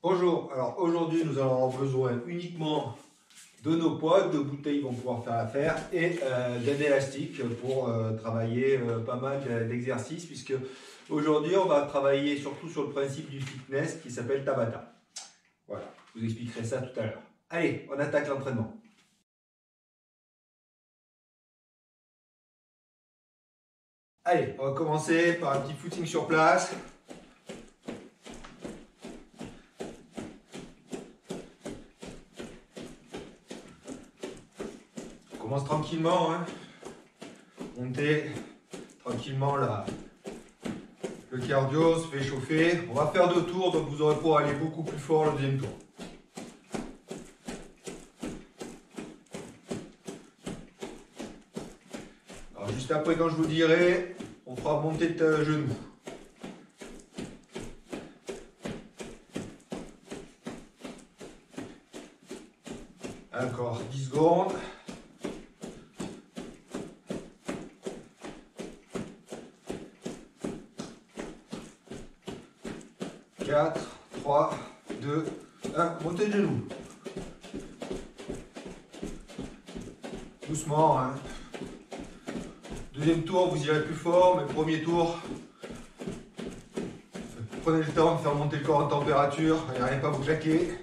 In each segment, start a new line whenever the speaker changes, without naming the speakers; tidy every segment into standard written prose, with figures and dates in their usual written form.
Bonjour, alors aujourd'hui nous allons avoir besoin uniquement de nos poids, de bouteilles vont pouvoir faire l'affaire et d'un élastique pour travailler pas mal d'exercices puisque aujourd'hui on va travailler surtout sur le principe du fitness qui s'appelle Tabata. Voilà, je vous expliquerai ça tout à l'heure. Allez, on attaque l'entraînement. Allez, on va commencer par un petit footing sur place. On commence tranquillement, hein. Montez tranquillement là. Le cardio se fait chauffer. On va faire 2 tours, donc vous aurez pour aller beaucoup plus fort le deuxième tour. Alors juste après, quand je vous dirai, on fera monter le genou. Encore 10 secondes. 4, 3, 2, 1, montez le genou. Doucement, hein. Deuxième tour, vous irez plus fort, mais premier tour, prenez le temps de faire monter le corps en température, n'arrivez pas à vous claquer.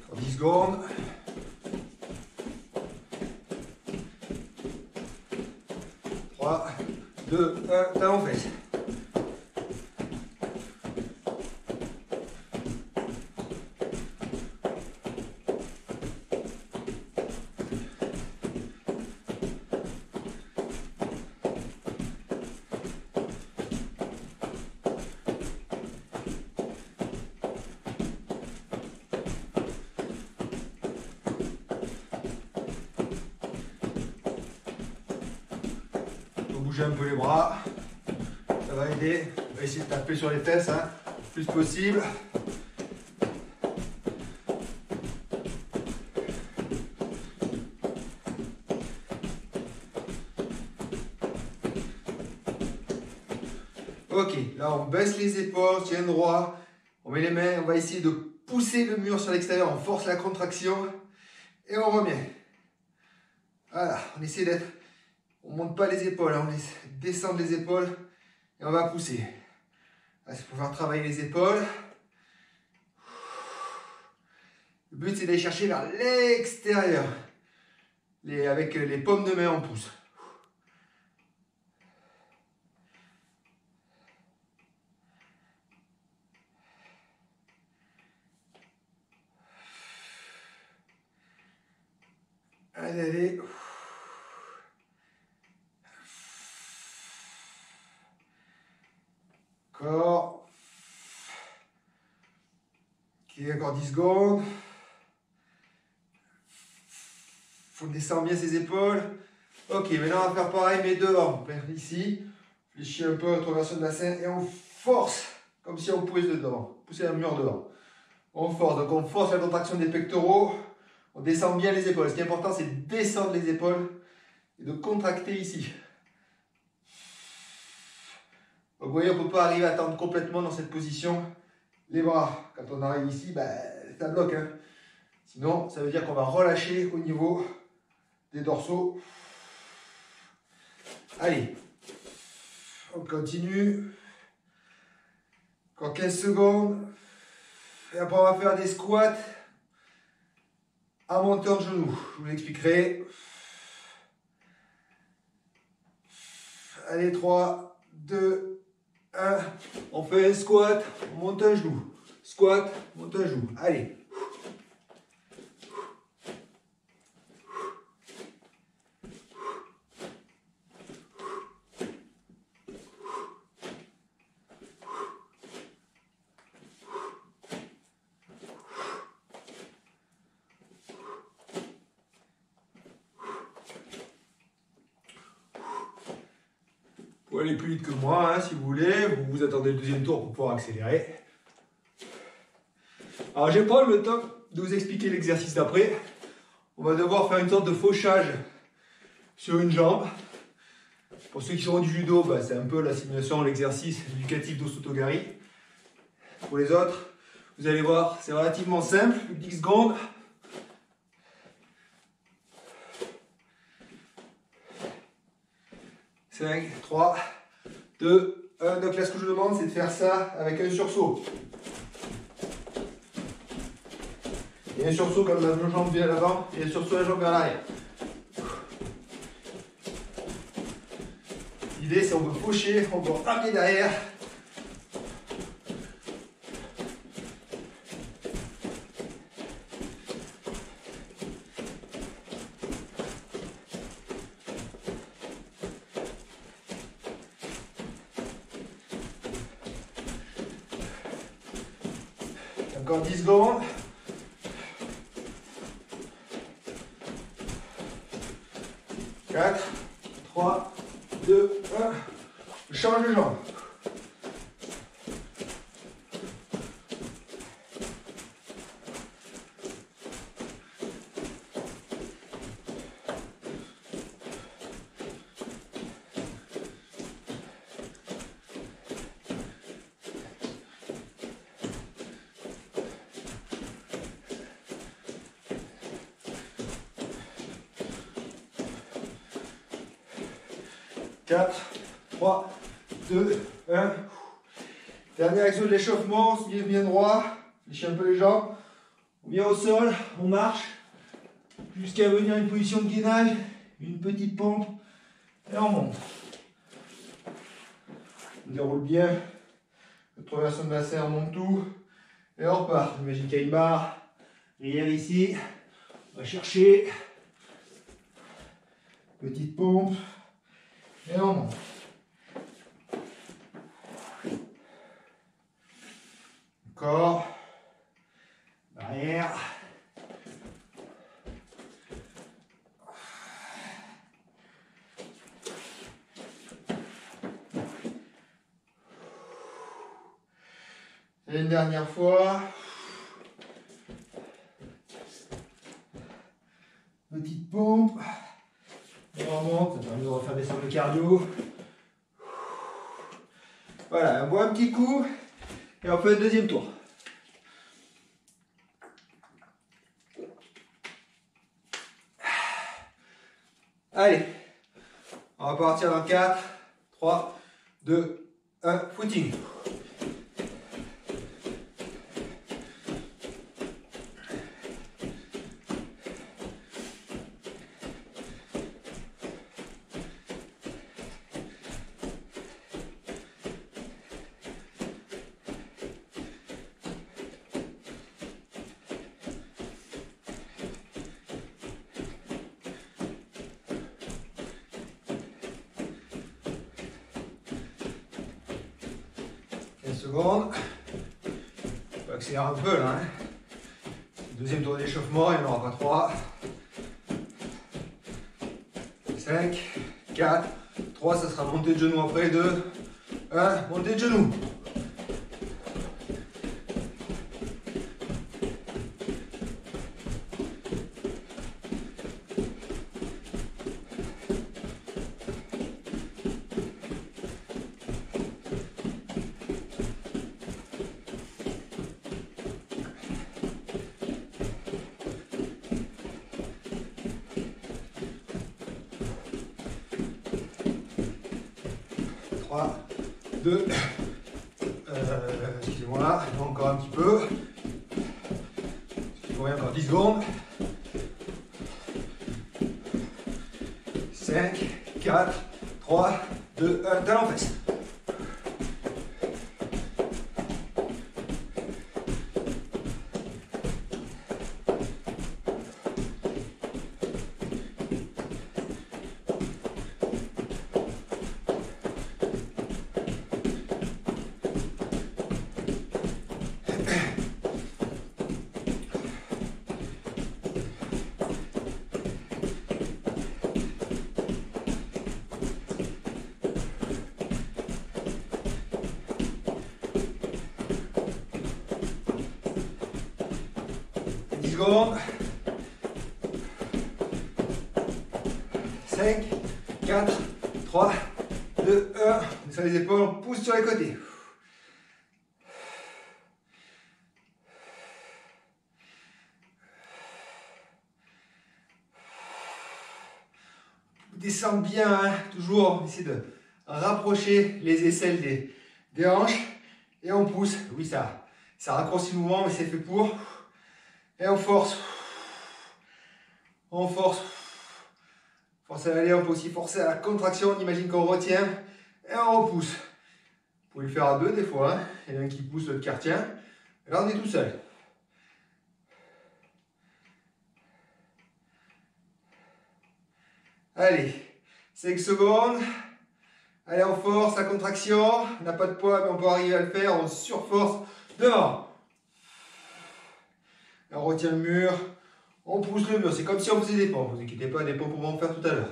Encore 10 secondes. 3, 2, 1, talon fesse. Bouger un peu les bras, ça va aider. On va essayer de taper sur les fesses, hein, le plus possible. Ok, là on baisse les épaules, tient droit, on met les mains, on va essayer de pousser le mur sur l'extérieur, on force la contraction et on remet. Voilà, on essaie d'être... On ne monte pas les épaules, hein, on laisse descendre les épaules et on va pousser. C'est pour faire travailler les épaules. Le but c'est d'aller chercher vers l'extérieur. Avec les paumes de main on pousse. Allez, allez. Encore. Ok, encore 10 secondes. Faut descendre bien ses épaules. Ok, maintenant on va faire pareil, mais devant. Ici, fléchis un peu, traversation de bassin et on force, comme si on poussait dedans. Pousser un mur devant. On force, donc on force la contraction des pectoraux. On descend bien les épaules. Ce qui est important, c'est de descendre les épaules et de contracter ici. Donc, vous voyez, on ne peut pas arriver à tendre complètement dans cette position les bras. Quand on arrive ici, ça bloque, hein. Sinon, ça veut dire qu'on va relâcher au niveau des dorsaux. Allez, on continue. Encore 15 secondes. Et après, on va faire des squats à monteur de genoux. Je vous l'expliquerai. Allez, 3, 2, 1. On fait un squat, on monte un genou. Squat, monte un genou. Allez. pouvez aller plus vite que moi, hein, si vous voulez. Vous vous attendez le deuxième tour pour pouvoir accélérer. Alors, je vais prendre le temps de vous expliquer l'exercice d'après. On va devoir faire une sorte de fauchage sur une jambe. Pour ceux qui font du judo, bah, c'est un peu la simulation, l'exercice éducatif d'Osotogari. Pour les autres, vous allez voir, c'est relativement simple, 10 secondes. Cinq, 3, 2, 1. Donc là, ce que je vous demande, c'est de faire ça avec un sursaut. Et un sursaut comme la jambe vers l'avant et un sursaut la jambe vers l'arrière. L'idée, c'est on peut faucher, on peut ramener derrière. Encore 10 secondes. Quatre, 3, 2, 1. Je change de jambe. Quatre, 3, 2, 1. Dernière action de l'échauffement, on se met bien droit, fléchit un peu les jambes. On vient au sol, on marche jusqu'à venir à une position de gainage, une petite pompe et on monte. On déroule bien, la traversée de bassin, on monte tout et on repart. Imagine qu'il y a une barre, arrière ici, on va chercher, petite pompe. Et on monte. Encore. Derrière. Et une dernière fois. Petite pompe. On remonte, ça permet de refaire descendre le cardio. Voilà, on boit un petit coup et on fait un deuxième tour. Allez, on va partir dans 4, 3, 2, 1, footing. Secondes. On va accélérer un peu là. Hein. Deuxième tour d'échauffement, il n'y en aura pas 3. 5, 4, 3, ça sera montée de genou après. 2, 1, montée de genou. Deux, excusez-moi, encore un petit peu. Excusez-moi, encore 10 secondes. 5, 4, 3, 2, 1, talon fesse. secondes. 5, 4, 3, 2, 1. On descend les épaules, on pousse sur les côtés. Descend bien, hein, toujours. On essaie de rapprocher les aisselles des hanches. Et on pousse. Oui, ça raccourcit le mouvement, mais c'est fait pour. Et on force. On force. Force à l'aller, on peut aussi forcer à la contraction. On imagine qu'on retient et on repousse. Vous pouvez le faire à deux des fois. Hein. Il y en a un qui pousse, l'autre qui retient. Et là, on est tout seul. Allez, 5 secondes. Allez, on force la contraction. On n'a pas de poids, mais on peut arriver à le faire. On surforce devant. Et on retient le mur. On pousse le mur. C'est comme si on faisait des pompes. Ne vous inquiétez pas, des pompes, on va en faire tout à l'heure.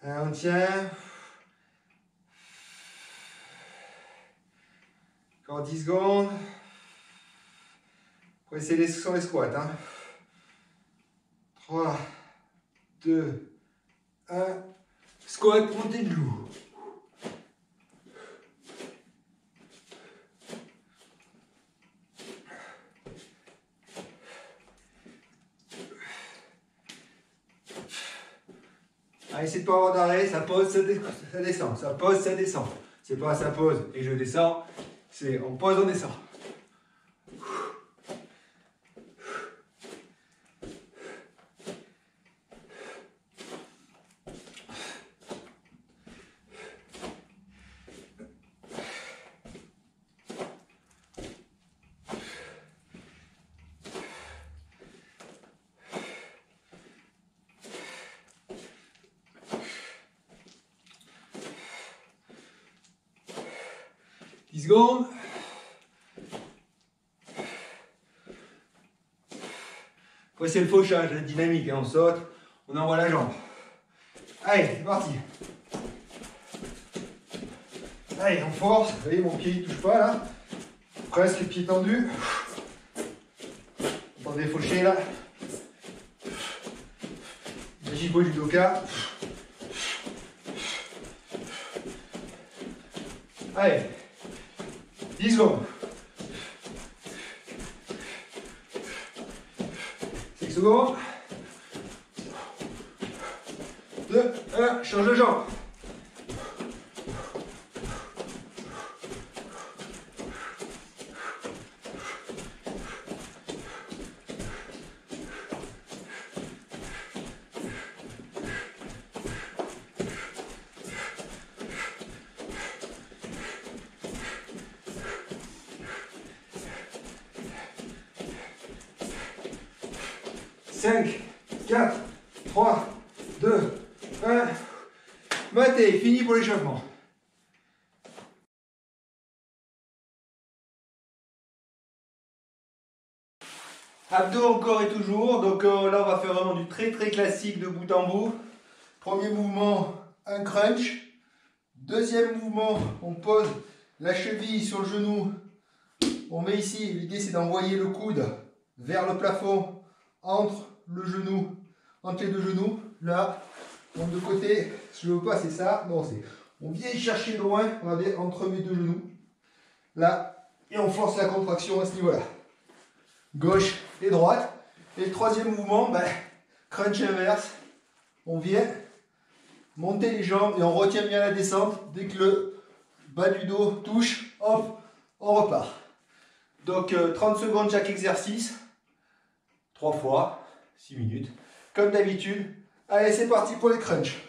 On tient. Encore 10 secondes. On va essayer sur les squats. Hein. 3, 2, 1. Squat, montée de loup. Allez, essayez de ne pas avoir d'arrêt, ça pose, ça descend, ça pose, ça descend. C'est pas ça pose et je descends, c'est on pose, on descend. Secondes. C'est le fauchage, la dynamique, hein. On saute, on envoie la jambe. Allez, c'est parti. Allez, on force. Vous voyez, mon pied ne touche pas là. Presque le pied tendu. Attendez, faucher là. Jibo judoka. Allez. 10 secondes. 5 secondes. 2, 1, change de jambe. Cinq, 4, 3, 2, 1. Maté, fini pour l'échauffement. Abdos encore et toujours. Donc là, on va faire vraiment du très classique de bout en bout. Premier mouvement, un crunch. Deuxième mouvement, on pose la cheville sur le genou. On met ici, l'idée c'est d'envoyer le coude vers le plafond entre le genou, entre les deux genoux, là, donc de côté, je ne veux pas, c'est ça, non, c'est, on vient chercher loin, regardez, entre mes deux genoux, là, et on force la contraction à ce niveau-là, gauche et droite, et le troisième mouvement, ben, crunch inverse, on vient monter les jambes et on retient bien la descente, dès que le bas du dos touche, hop, on repart. Donc 30 secondes chaque exercice, 3 fois, 6 minutes, comme d'habitude. Allez, c'est parti pour les crunchs.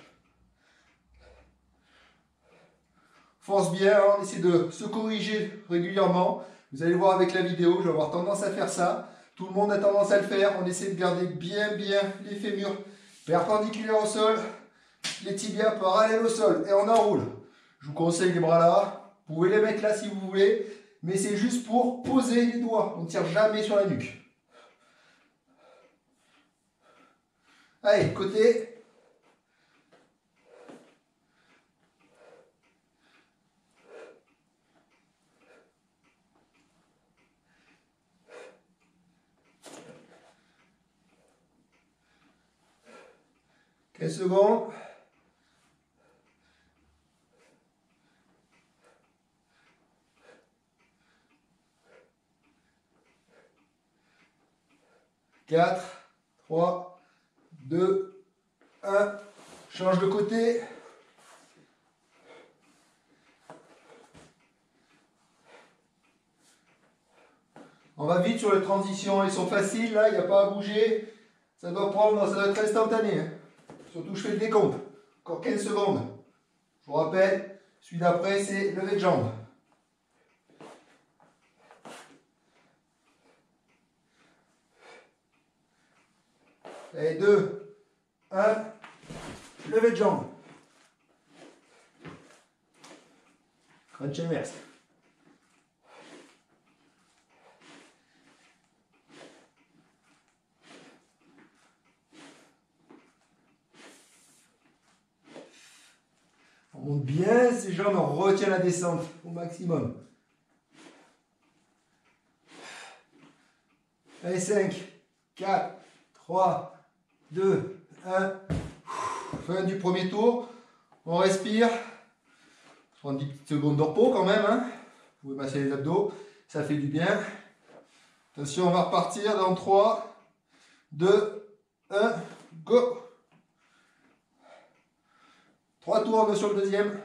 Force bien, on essaie de se corriger régulièrement. Vous allez voir avec la vidéo, je vais avoir tendance à faire ça. Tout le monde a tendance à le faire. On essaie de garder bien les fémurs perpendiculaires au sol, les tibias parallèles au sol et on enroule. Je vous conseille les bras là, Vous pouvez les mettre là si vous voulez, mais c'est juste pour poser les doigts. On ne tire jamais sur la nuque. Allez, côté. Quinze secondes. Quatre, 3, 2, 1. Change de côté. On va vite sur les transitions, ils sont faciles, là, il n'y a pas à bouger. Ça doit être instantané. Hein. Surtout, je fais le décompte. Encore 15 secondes. Je vous rappelle, celui d'après, c'est lever de jambe. Allez, 2, 1, lever de jambe. Crunch inverse. On monte bien ses jambes, on retient la descente au maximum. Allez, 5, 4, 3, 2, 1. Fin du premier tour. On respire. On prend 10 petites secondes de repos quand même. Hein. Vous pouvez masser les abdos. Ça fait du bien. Attention, on va repartir dans 3, 2, 1, go. 3 tours, on est sur le deuxième.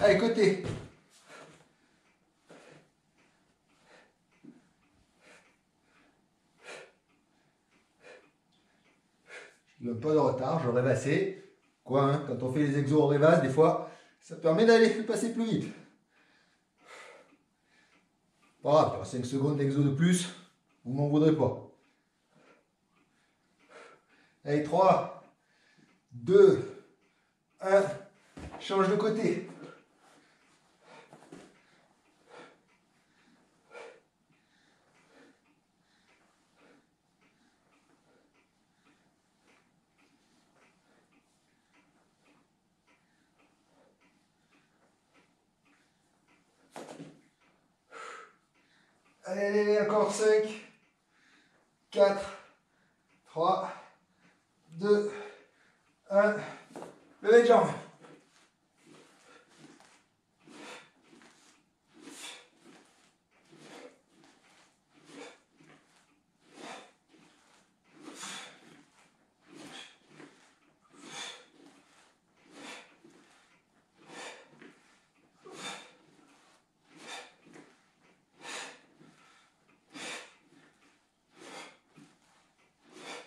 Allez, côté. Je n'ai pas de retard, je rêvassais. Quoi, hein, quand on fait les exos en rêvasse, des fois, ça permet d'aller passer plus vite. Pas grave, il y aura 5 secondes d'exo de plus, vous m'en voudrez pas. Allez, 3, 2, 1, change de côté. Allez, allez, encore 5, 4, 3, 2, 1. Levez de jambe.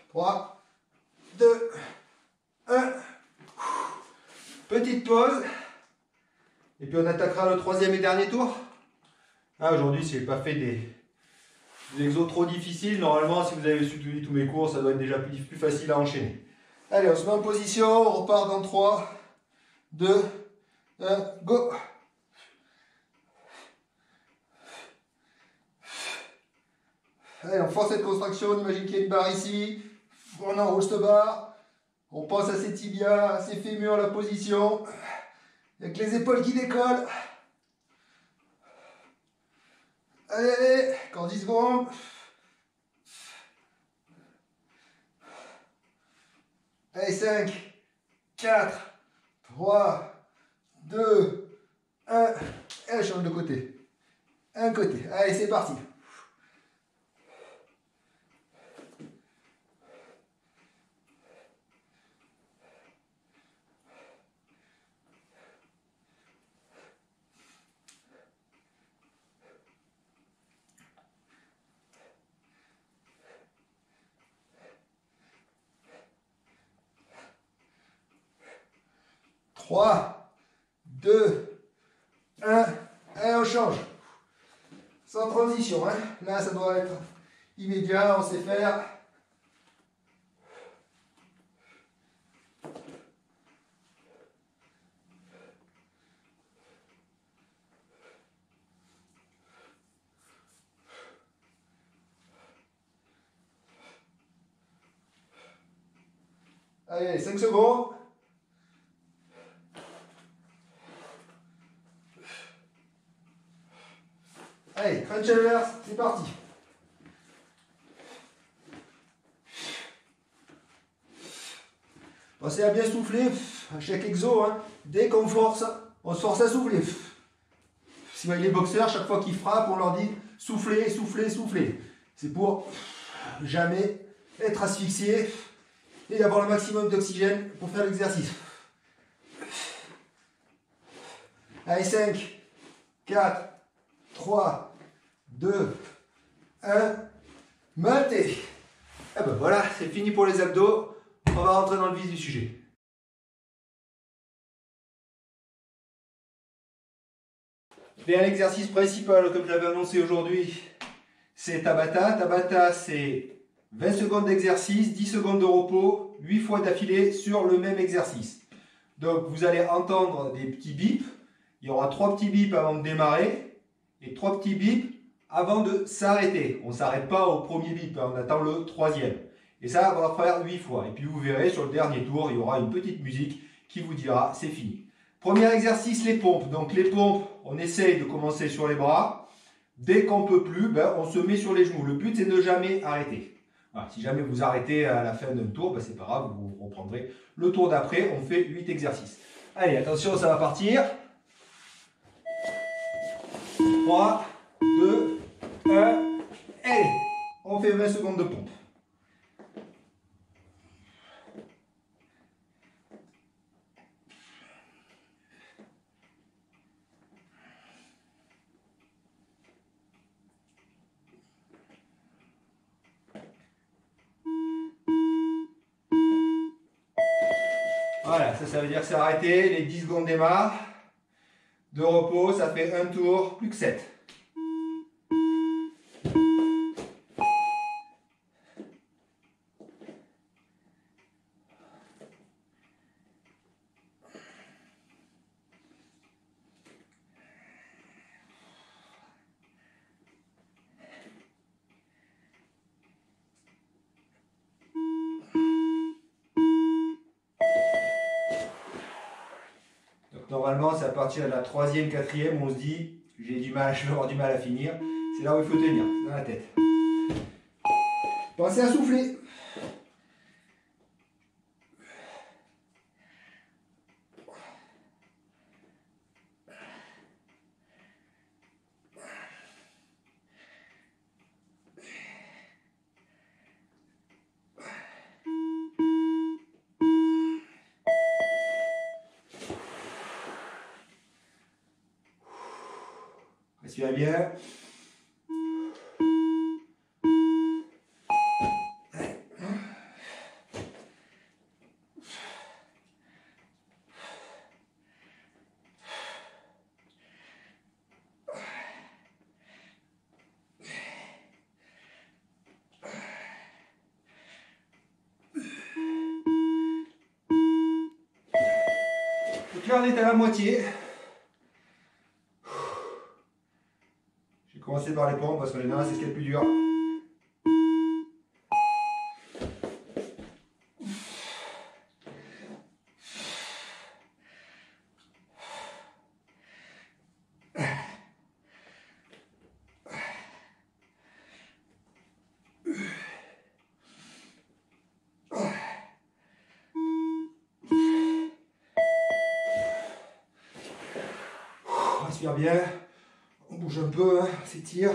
Trois, 2, 1. Petite pause. Et puis on attaquera le troisième et dernier tour. Ah, aujourd'hui, si je n'ai pas fait des exos trop difficiles, normalement, si vous avez suivi tous mes cours, ça doit être déjà plus facile à enchaîner. Allez, on se met en position, on repart dans 3, 2, 1, go. Allez, on force cette contraction, on imagine qu'il y a une barre ici. On enroule cette barre. On pense à ses tibias, à ses fémurs, la position. Avec les épaules qui décollent. Allez, allez, encore 10 secondes. Allez, 5, 4, 3, 2, 1. Et change de côté. Un côté. Allez, c'est parti. 3, 2, 1. Allez, on change. Sans transition, hein. Là, ça doit être immédiat, on sait faire. Allez, 5 secondes. Allez, crunch inverse, c'est parti. Pensez à bien souffler à chaque exo. Hein. Dès qu'on force, on se force à souffler. Si vous voyez les boxeurs, chaque fois qu'ils frappent, on leur dit soufflez, soufflez, soufflez. C'est pour jamais être asphyxié et avoir le maximum d'oxygène pour faire l'exercice. Allez, 5, 4, 3, 2, 1. Matez. Et ben voilà, c'est fini pour les abdos. On va rentrer dans le vif du sujet. Bien, l'exercice principal, comme j'avais annoncé aujourd'hui, c'est Tabata. Tabata, c'est 20 secondes d'exercice, 10 secondes de repos, 8 fois d'affilée sur le même exercice. Donc, vous allez entendre des petits bips. Il y aura 3 petits bips avant de démarrer et 3 petits bips avant de s'arrêter. On ne s'arrête pas au premier bip, on attend le 3e. Et ça, on va faire 8 fois. Et puis, vous verrez, sur le dernier tour, il y aura une petite musique qui vous dira c'est fini. Premier exercice, les pompes. Donc, les pompes, on essaye de commencer sur les bras. Dès qu'on ne peut plus, ben, on se met sur les genoux. Le but, c'est de ne jamais arrêter. Voilà, si jamais vous arrêtez à la fin d'un tour, ben, c'est pas grave, vous reprendrez le tour d'après. On fait 8 exercices. Allez, attention, ça va partir. 3, 2, 1. Allez, on fait 20 secondes de pompe. Voilà, ça veut dire que c'est arrêté, les 10 secondes démarrent. De repos, ça fait un tour, plus que 7. Normalement, c'est à partir de la 3e, 4e où on se dit j'ai du mal, je vais avoir du mal à finir. C'est là où il faut tenir, dans la tête. Pensez à souffler. Respirez bien. Donc là, on est à la moitié. Je vais commencer par les pompes parce que les nains, c'est ce qui est le plus dur. Respire bien, on bouge un peu, hein, on s'étire.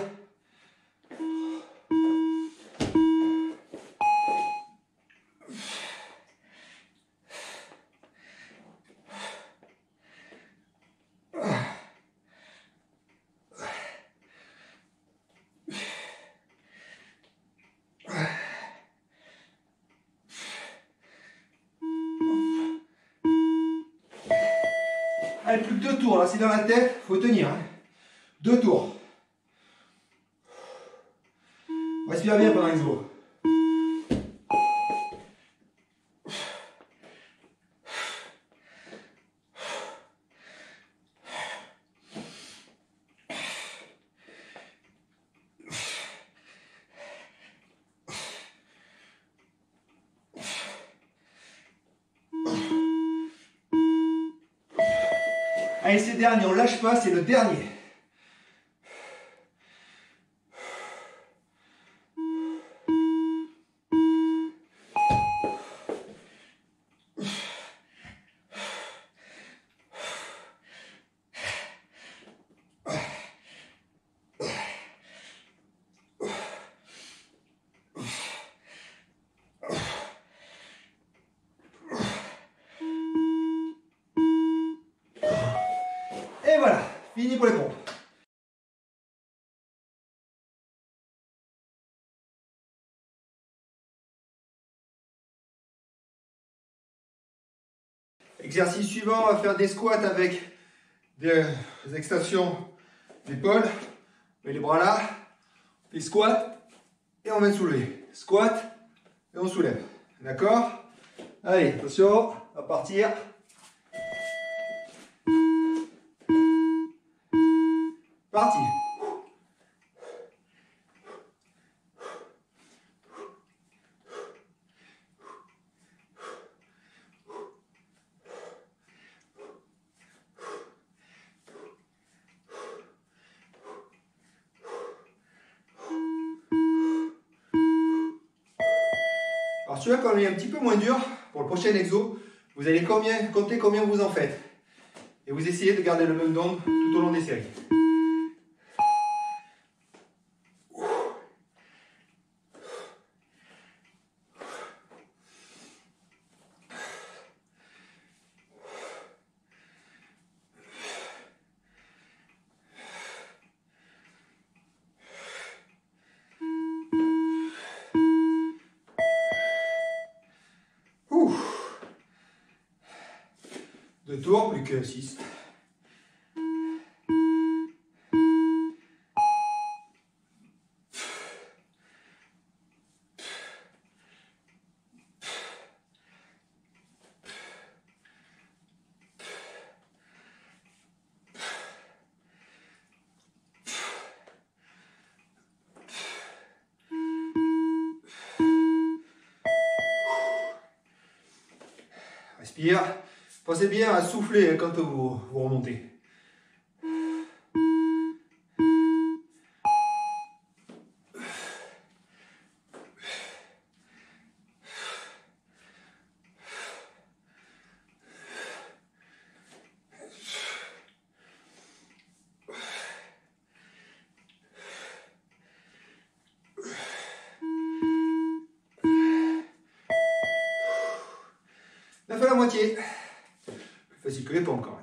Allez, plus que 2 tours. Là, c'est dans la tête. Il faut tenir. Hein. 2 tours. Respire bien pendant l'exo. Allez, c'est le dernier, on ne lâche pas, c'est le dernier. Et voilà, fini pour les pompes. Exercice suivant, on va faire des squats avec des extensions d'épaule. On met les bras là, on fait squat et on vient soulever. Squat et on soulève. D'accord? Allez, attention, on va partir. Parti. Alors celui-là, quand il est un petit peu moins dur, pour le prochain exo, vous allez compter combien vous en faites. Et vous essayez de garder le même nombre tout au long des séries. Deux tours, plus que 6. Respire. Pensez bien à souffler quand vous remontez. On a fait la moitié. Plus facile que les pompes quand même.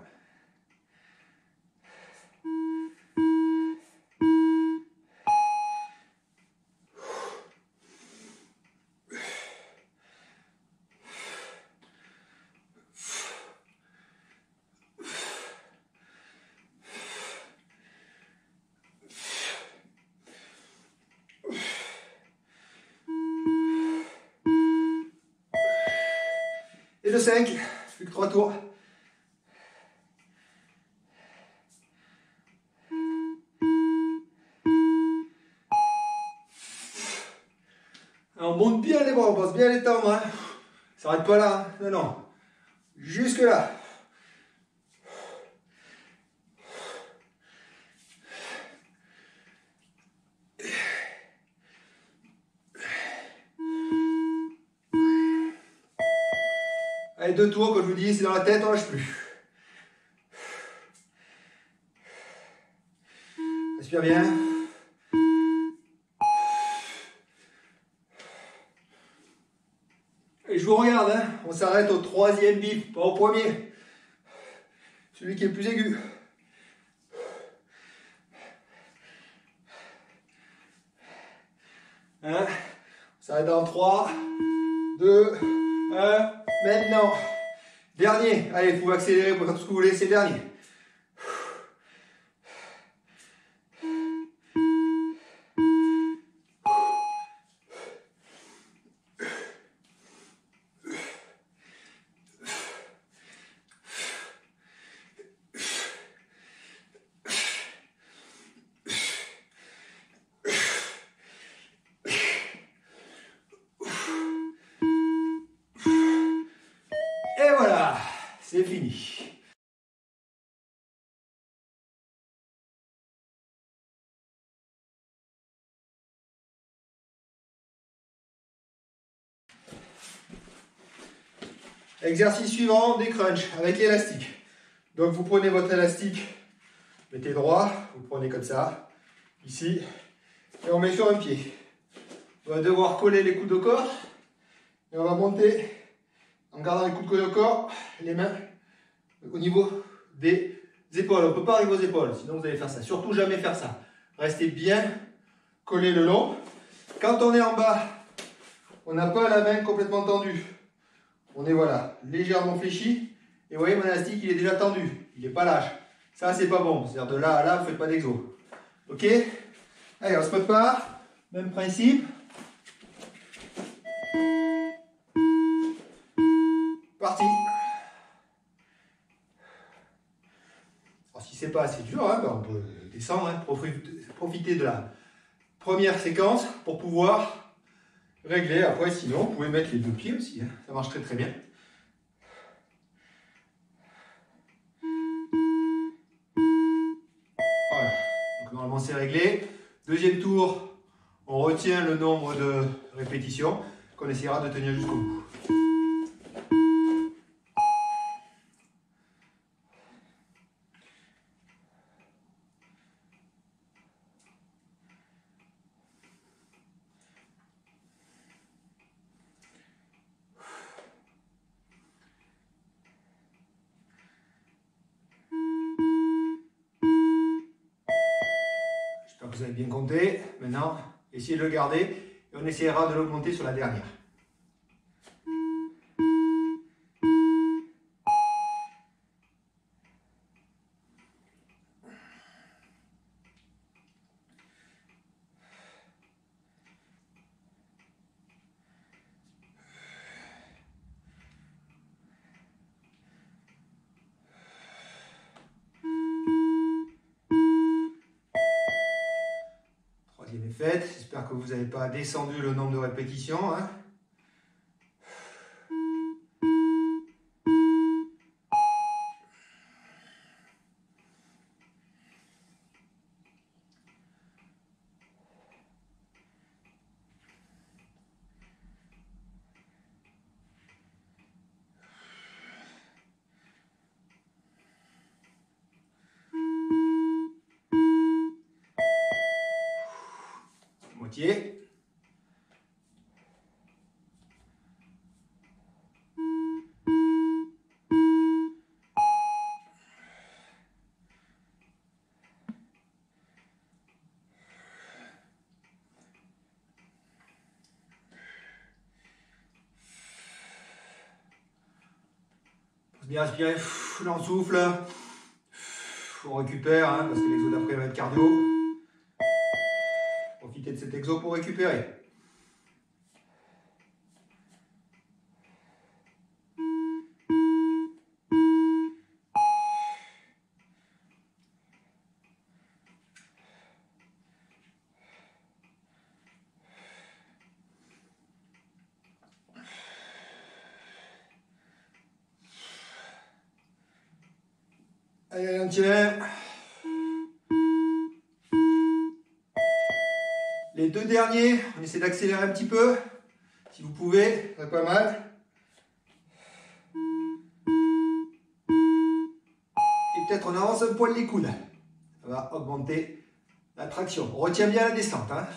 Et le 5, plus que 3 tours. On monte bien les bras, on pense bien les tendres. Hein. Ça s'arrête pas là, hein. Non, non. Jusque là. Allez, 2 tours, comme je vous dis, c'est dans la tête, on lâche plus. Respire bien. Et je vous regarde, hein. On s'arrête au 3e bip, pas au premier. Celui qui est le plus aigu. Hein. On s'arrête dans 3, 2, 1. Maintenant, dernier. Allez, il faut accélérer pour faire tout ce que vous voulez, c'est le dernier. c'est fini. Exercice suivant, des crunchs avec l'élastique. Donc vous prenez votre élastique, mettez droit, vous le prenez comme ça, ici, et on met sur un pied. On va devoir coller les coudes au corps, et on va monter en gardant les coudes collés au corps, les mains au niveau des épaules. On ne peut pas arriver aux épaules, sinon vous allez faire ça. Surtout jamais faire ça. Restez bien collés le long. Quand on est en bas, on n'a pas la main complètement tendue. On est voilà, légèrement fléchi. Et vous voyez, mon élastique, il est déjà tendu. Il n'est pas lâche. Ça, c'est pas bon. C'est-à-dire de là à là, vous ne faites pas d'exo. Ok? Allez, on se prépare. Même principe. Parti. Alors, si c'est pas assez dur, hein, ben on peut descendre, hein, profiter de la première séquence pour pouvoir régler. Après, sinon, vous pouvez mettre les deux pieds aussi. Hein. Ça marche très très bien. Voilà. Donc, normalement, c'est réglé. Deuxième tour, on retient le nombre de répétitions qu'on essaiera de tenir jusqu'au bout. J'espère que vous avez bien compté. Maintenant, essayez de le garder et on essaiera de l'augmenter sur la dernière. Troisième est faite. J'espère que vous n'avez pas descendu le nombre de répétitions. Hein. Moitié. Bien respirer, là on souffle. On récupère, hein, parce que l'exo d'après va être cardio. Profitez de cet exo pour récupérer. Allez, on tient. Les deux derniers, on essaie d'accélérer un petit peu. Si vous pouvez, ça pas mal. Et peut-être on avance un poil les coudes. Ça va augmenter la traction. On retient bien la descente. Hein.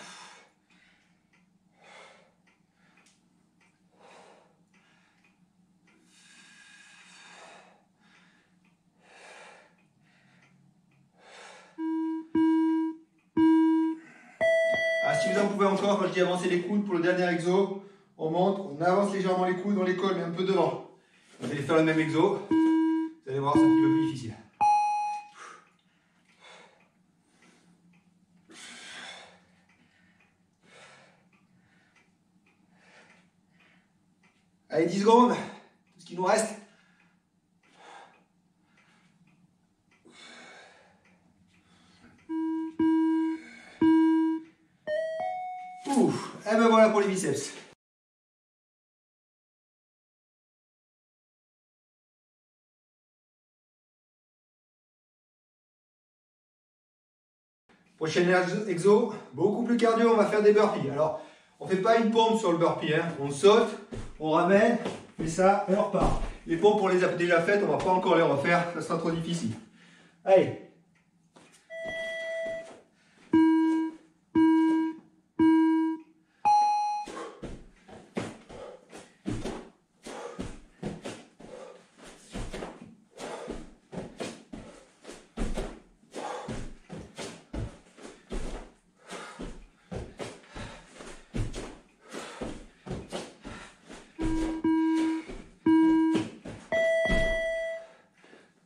Si vous en pouvez encore, quand je dis avancer les coudes pour le dernier exo, on monte, on avance légèrement les coudes, on les colle, mais un peu devant. Vous allez faire le même exo. Vous allez voir, c'est un petit peu plus difficile. Allez, 10 secondes, tout ce qui nous reste. Et ben voilà pour les biceps. Prochain exo, beaucoup plus cardio, on va faire des burpees. Alors, on ne fait pas une pompe sur le burpee, hein. On saute, on ramène, on fait ça et on repart. Les pompes, on les a déjà faites, on ne va pas encore les refaire, ça sera trop difficile. Allez.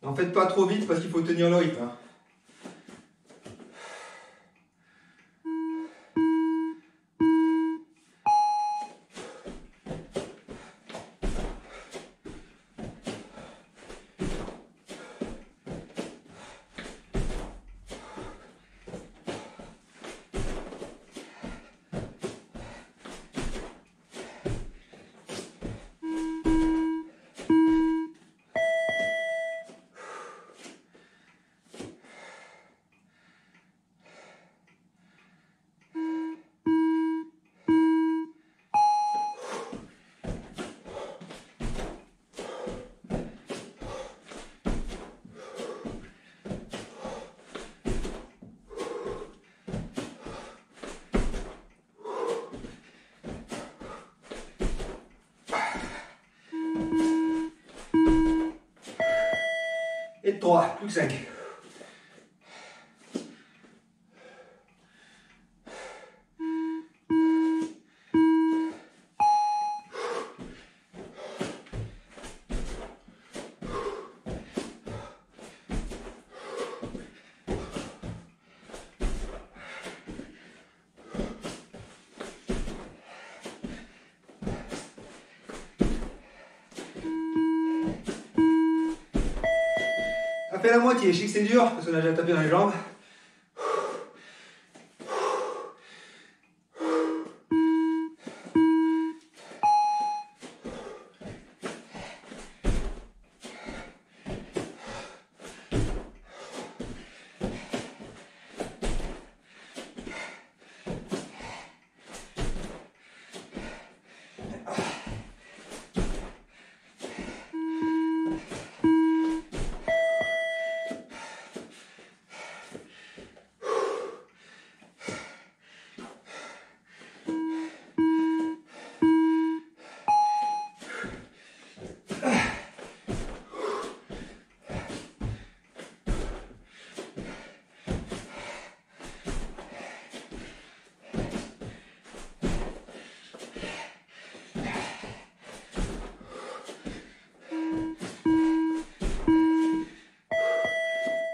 N'en faites pas trop vite parce qu'il faut tenir le rythme, hein. Et 3, plus que 5. On fait la moitié, je sais que c'est dur parce qu'on a déjà tapé dans les jambes.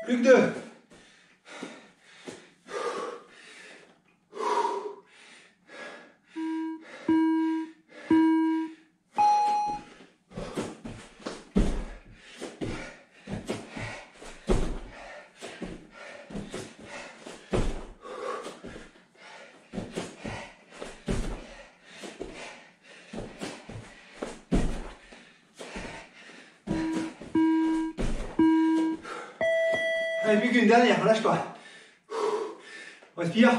Plus que 2. Allez, plus qu'une dernière, lâche pas. Respire.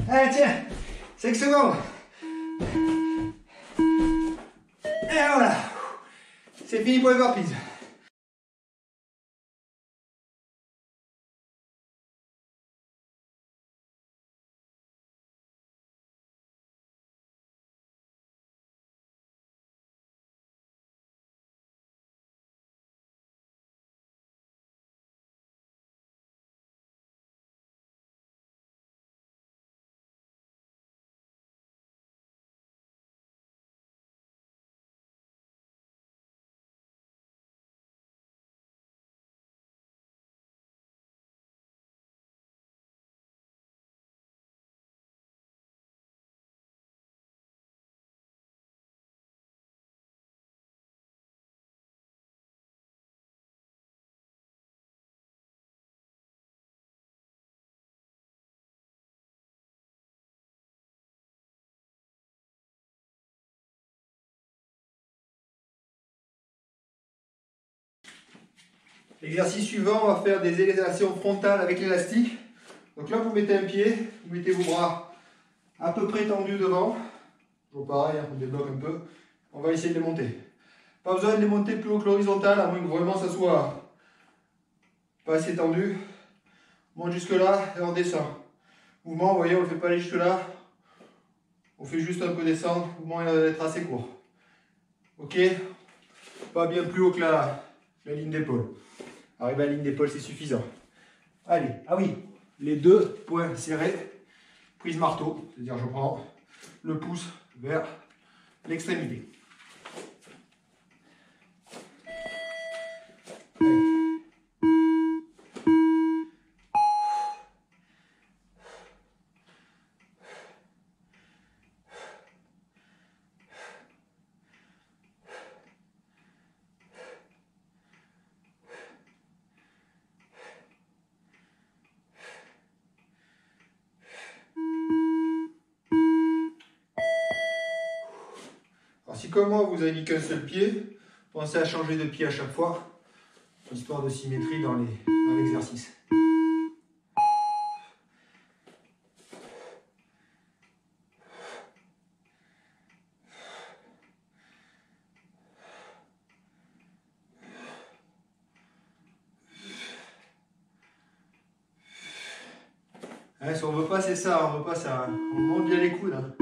Allez, tiens, 5 secondes. Et voilà. C'est fini pour les burpees. L'exercice suivant, on va faire des élévations frontales avec l'élastique. Donc là, vous mettez un pied, vous mettez vos bras à peu près tendus devant. Toujours pareil, on débloque un peu. On va essayer de les monter. Pas besoin de les monter plus haut que l'horizontale, à moins que vraiment ça soit pas assez tendu. On monte jusque là et on descend. Mouvement, vous voyez, on ne le fait pas aller jusque là. On fait juste un peu descendre. Le mouvement va être assez court. Ok, pas bien plus haut que la ligne d'épaule. Arriver à la ligne d'épaule, c'est suffisant. Allez, ah oui, les deux poings serrés, prise marteau, c'est-à-dire je prends le pouce vers l'extrémité. Alors si comme moi vous avez mis qu'un seul pied, pensez à changer de pied à chaque fois, histoire de symétrie dans l'exercice. Hein, si on veut pas, c'est ça, on veut pas ça. On monte bien les coudes. Hein.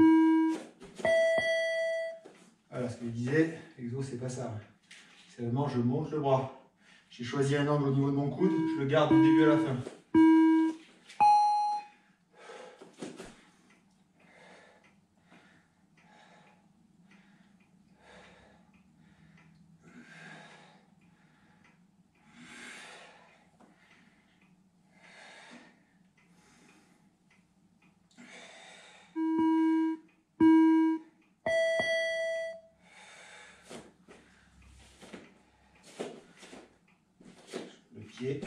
Voilà ce que je disais, exo c'est pas ça. C'est vraiment je monte le bras. J'ai choisi un angle au niveau de mon coude, je le garde du début à la fin. Le pied.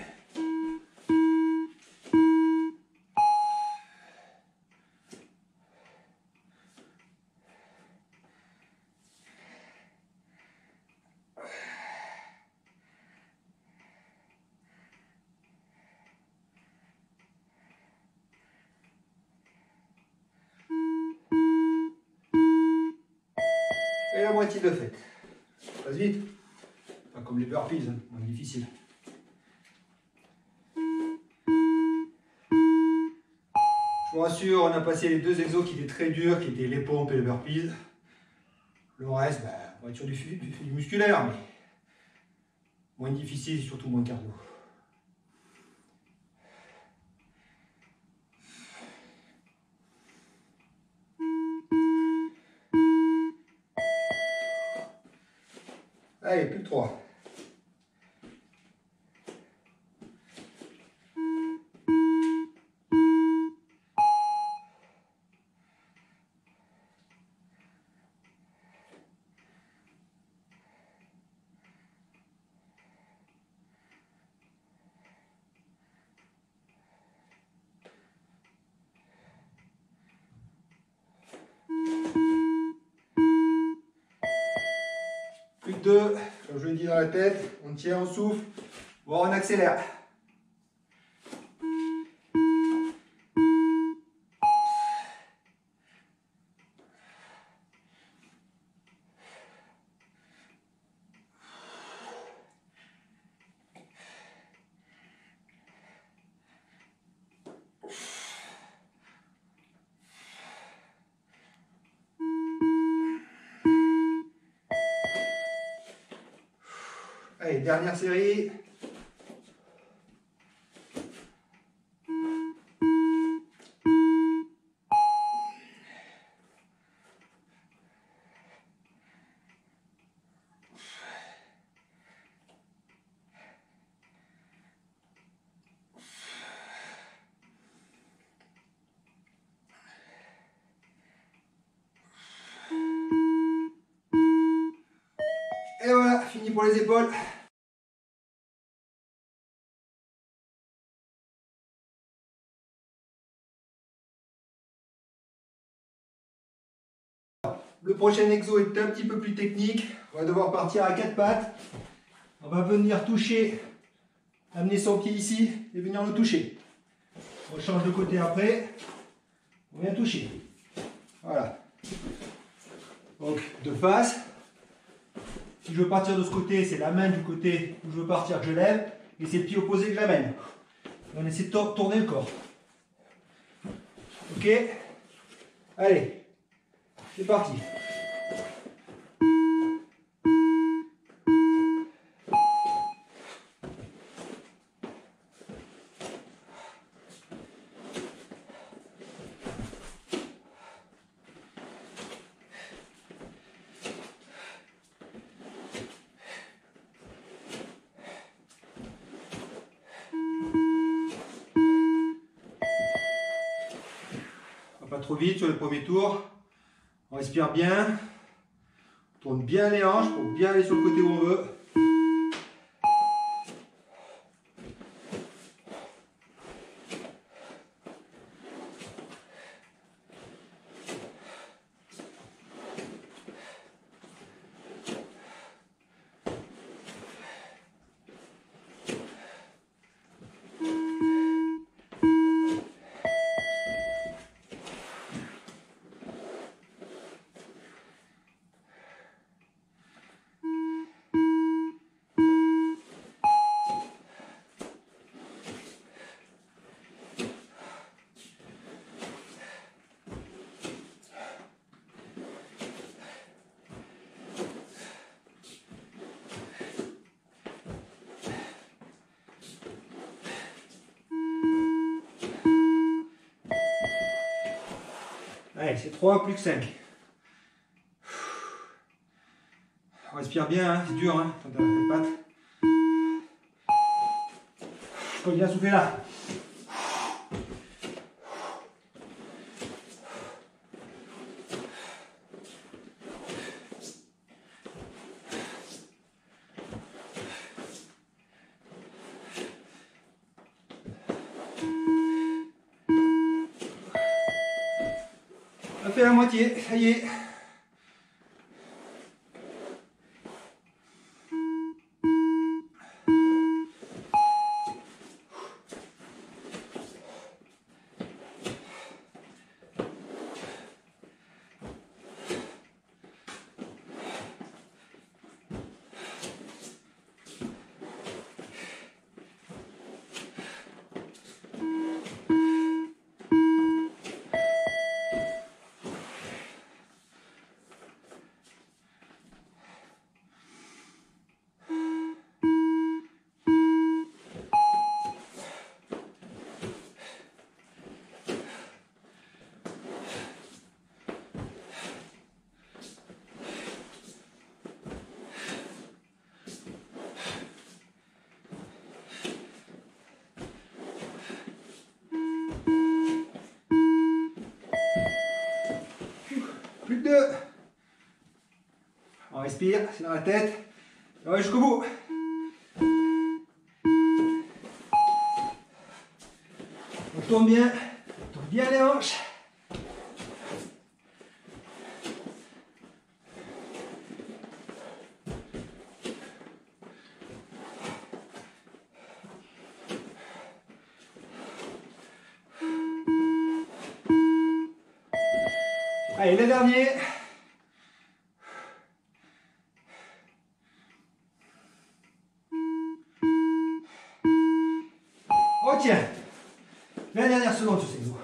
Et la moitié de faite. Passe vite. Pas comme les burpees, hein, moins difficile. Je vous rassure, on a passé les deux exos qui étaient très durs, qui étaient les pompes et les burpees. Le reste, on va être sur du musculaire, mais moins difficile et surtout moins cardio. Allez, plus que 3. Plus que 2, comme je le dis dans la tête, on tient, on souffle, voire on accélère. Allez, dernière série. Et voilà, fini pour les épaules. Le prochain exo est un petit peu plus technique. On va devoir partir à 4 pattes. On va venir toucher amener son pied ici et venir le toucher. On change de côté après. On vient toucher. Voilà. Donc, de face. Si je veux partir de ce côté, c'est la main du côté où je veux partir que je lève. Et c'est le pied opposé que j'amène. On essaie de tourner le corps. Ok? Allez. C'est parti. Pas trop vite sur le premier tour. On respire bien. On tourne bien les hanches pour bien aller sur le côté où on veut. Allez, c'est 3 plus que 5. On respire bien, hein, c'est dur, hein, quand on a les pattes. Je peux bien souffler là. On a fait la moitié, ça y est. Plus que 2. On respire, c'est dans la tête. On va jusqu'au bout. On tourne bien les hanches. Allez, le dernier. Oh tiens, la dernière seconde sur ces dos.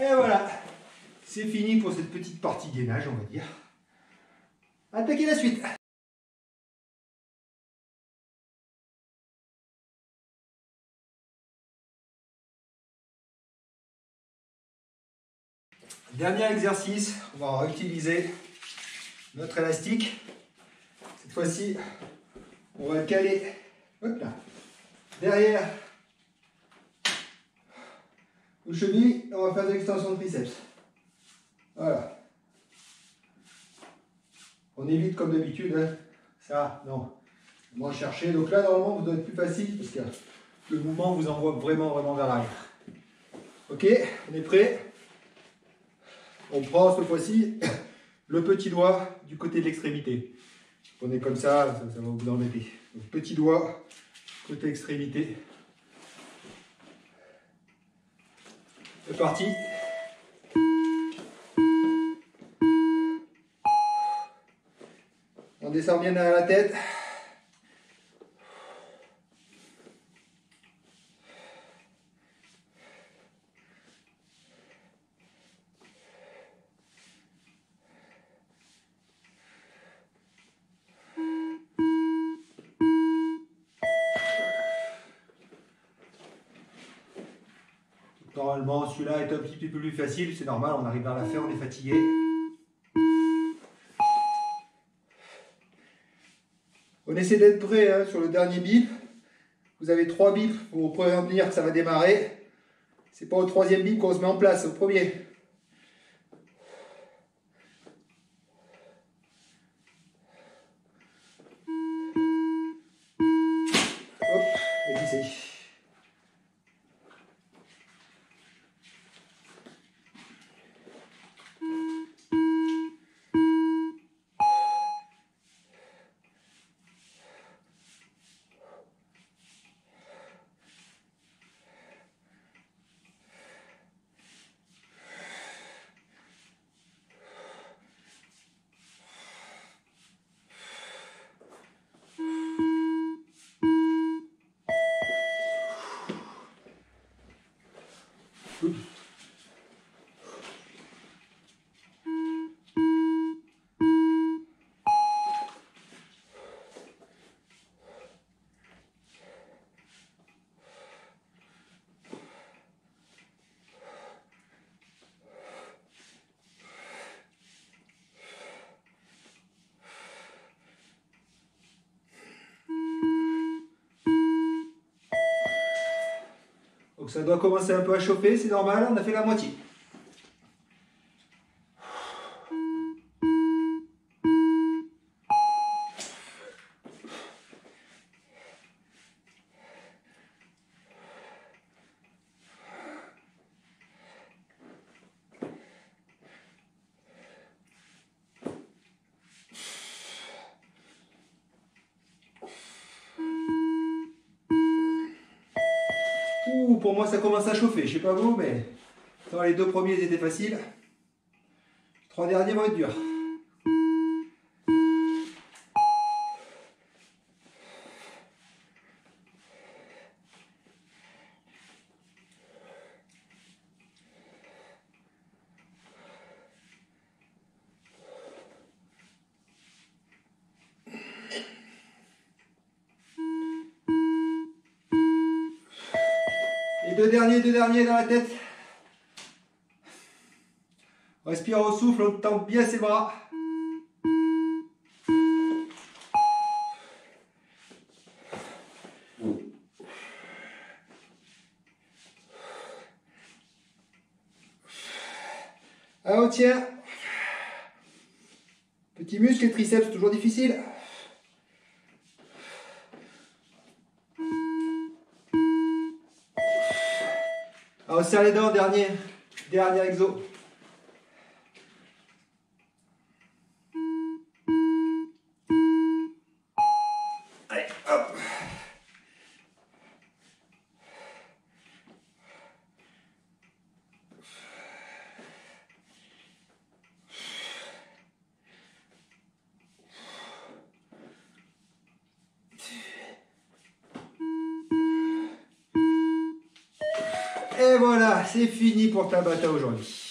Et voilà, c'est fini pour cette petite partie gainage, on va dire. Attaquez la suite. Dernier exercice, on va utiliser notre élastique. Cette fois-ci, on va le caler hop là, derrière aux chevilles et on va faire de l'extension de triceps. Voilà. On évite comme d'habitude, hein. Ça, non. Moins chercher. Donc là, normalement, vous doit être plus facile parce que le mouvement vous envoie vraiment vers l'arrière. Ok, on est prêt? On prend cette fois-ci le petit doigt du côté de l'extrémité. On est comme ça va vous embêter. Donc, petit doigt, côté extrémité. C'est parti. On descend bien derrière la tête. Normalement, celui-là est un petit peu plus facile, c'est normal, on arrive vers la fin, on est fatigué. On essaie d'être prêt hein, sur le dernier bip. Vous avez 3 bips pour prévenir que ça va démarrer. C'est pas au 3e bip qu'on se met en place, c'est au premier. Hop, et puis c'est. Donc ça doit commencer un peu à chauffer, c'est normal, on a fait la moitié. Ouh, pour moi ça commence à chauffer, je sais pas vous, mais attends, les 2 premiers étaient faciles. Les 3 derniers vont être durs. Les 2 derniers dans la tête. On respire au souffle, on tend bien ses bras. Ah, on tient. Petit muscle et triceps, toujours difficile. Ah, on serre les dents, dernier exo. Allez, hop. Et voilà, c'est fini pour Tabata aujourd'hui.